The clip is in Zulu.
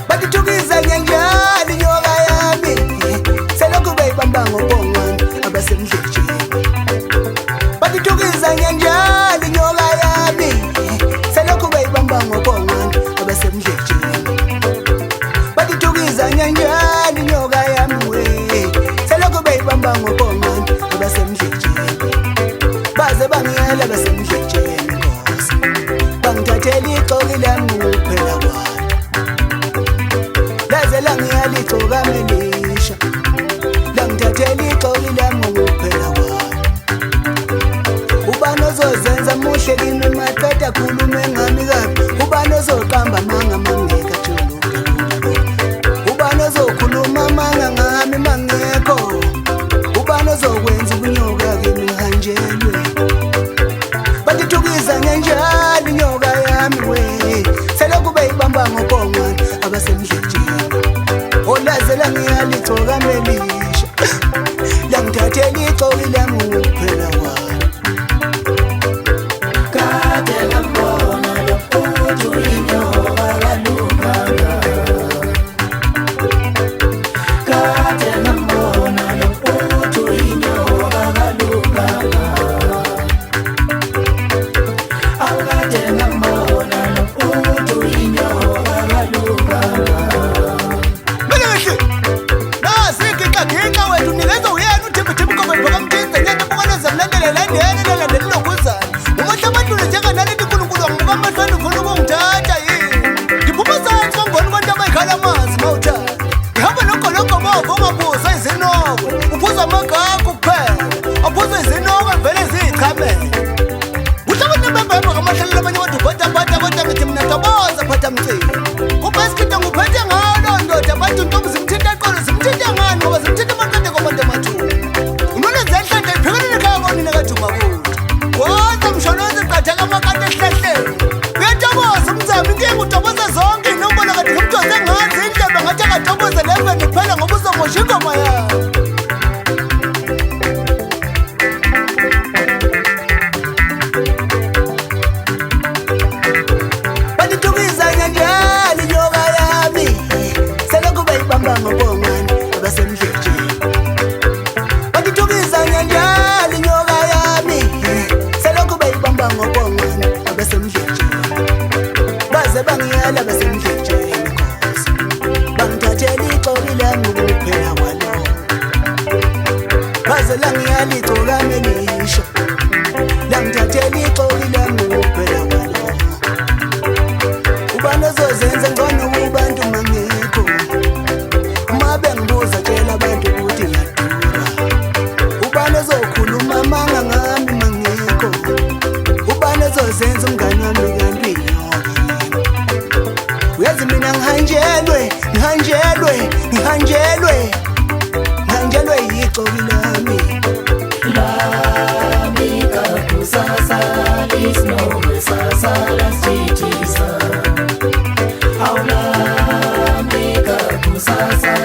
Batithukiza nyanjani nyoka yami selokhu beyibamba ngobongwane abasemdlejeni. Batithukiza nyanjani nyoka yami selokhu beyibamba ngobongwane abasemdlejeni. Batithukiza nyanjani nyoka yami we selokhu beyibamba ngobongwane abasemdlejeni. Baze bangiyela abasemdlejeni Nkosi bangithathela igxoki lami kuphela kwalo. Laze langiyalithoka melisha langithathela igxoki lami kuphela kwalo. Ubani ozozenza muhle kimi maqeda khulume ngami kabi. Ubani ozoqamba manga mangeka juluka. Ubani ozokhuluma manga ngami mangekho. Ubani ozokwenza ubunyoka kimi ngihanjelwe. Batithukiza nyanjani nyoka yami we selokhu beyibamba ngobongwane abasemdlejeni. Olaze langiyalithoka melisha langithathela igxoki lami kuphela kwalo. Kade ngambona lo bhuti uyinyoka kalunganga. Kade ngambona lo bhuti uyinyoka kalunganga. Akade ngambona lo bhuti uyinyoka kalunganga. Melehle nasikikaginqa wethu nilenza uyena uthimba komebhoka mthinze nyenda bukaneza mlandela landela lokuzana. Umuhle amantulu njenganaleti nkulunkulu wangibuka amahlweni ufuna ukungithatha yini. Ndiphuma sansi kwangona abantu abayikhala amanzi mawuthanda. Ngihamba nogologo bovo ongaphuzwa izinoko. Uphuza amagakho kuphela aphuza izinoko vele ziyichamele. Kuhle abantu bebhebha ngamahlalela abanye abantu ubhatapata kodwa ngithi mina ntaboza phatha mcini. Ubhasikida nguphethe ngalo ndoda abantu ntombi zimthinta eqolo zimthinta ngani ngoba zimthinta amaqede kwabantu amathumba. Unone zehlande iphekelele ekhaya konina kajuma kuthi. Kodwa mshonozi qatha kamakade ehlehleni. Uyatoboza umzamo inkinga utoboza zonke inombolo kade ngimdoze ngazi indlebe ngathi akatoboze leveni kuphela ngoba uzomosha ingoma yayo. Batithukiza nyanjani nyoka yami selokhu beyibamba ngobongwane abasemdlejeni. Batithukiza nyanjani nyoka yami selokhu beyibamba ngobongwane abasemdlejeni. Baze bangiyala abasemdlejeni Nkosi bangithathela igxoki lami kuphela kwalo. Baze langiyalithoka melisha langithathela igxoki lami kuphela kwalo. Ubani ozozenza ngcono kubantu mangekho. Uma bengibuza tshela abantu ukuthi ngiyadura. Ubani ozokhuluma manga ngami mangekho. Ubani ozozenza umngani wami kanti inyoka. Uyazi mina ngihanjelwe igxoki lami. Lami kakusasa lisinowe sasa lasithisa. Awulami kakusasa